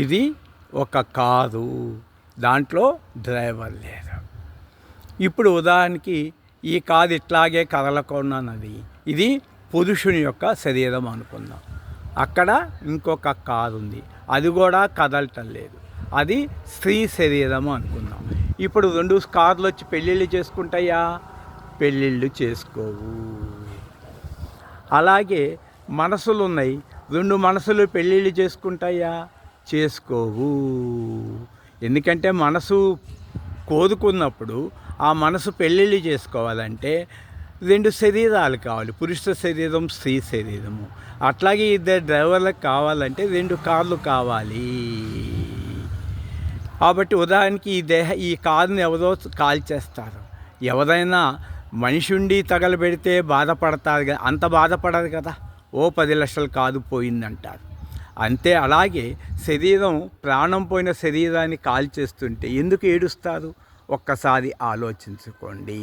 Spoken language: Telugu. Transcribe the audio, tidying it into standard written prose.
ఇది ఒక కారు, దాంట్లో డ్రైవర్ లేరు. ఇప్పుడు ఉదాహరణకి ఈ కారు ఇట్లాగే కదలకున్నది, ఇది పురుషుని యొక్క శరీరం అనుకుందాం. అక్కడ ఇంకొక కారు ఉంది, అది కూడా కదలటం లేదు, అది స్త్రీ శరీరం అనుకుందాం. ఇప్పుడు 2 కార్లు వచ్చి పెళ్ళిళ్ళు చేసుకుంటాయా? పెళ్ళిళ్ళు చేసుకోవు. అలాగే మనసులు ఉన్నాయి, 2 మనసులు పెళ్ళిళ్ళు చేసుకుంటాయా? చేసుకోవు. ఎందుకంటే మనసు కోరుకున్నప్పుడు ఆ మనసు పెళ్ళిళ్ళు చేసుకోవాలంటే 2 శరీరాలు కావాలి, పురుష శరీరం, స్త్రీ శరీరము. అట్లాగే 2 డ్రైవర్లకు కావాలంటే 2 కార్లు కావాలి. కాబట్టి ఉదాహరణకి ఈ కారుని ఎవరో కాల్చేస్తారు. ఎవరైనా మనిషి ఉండి తగలబెడితే బాధపడతారు కదా, అంత బాధపడదు కదా. ఓ 10 లక్షల కారు పోయిందంటారు అంతే. అలాగే శరీరం, ప్రాణం పోయిన శరీరాన్ని కాల్చేస్తుంటే ఎందుకు ఏడుస్తారు? ఒక్కసారి ఆలోచించుకోండి.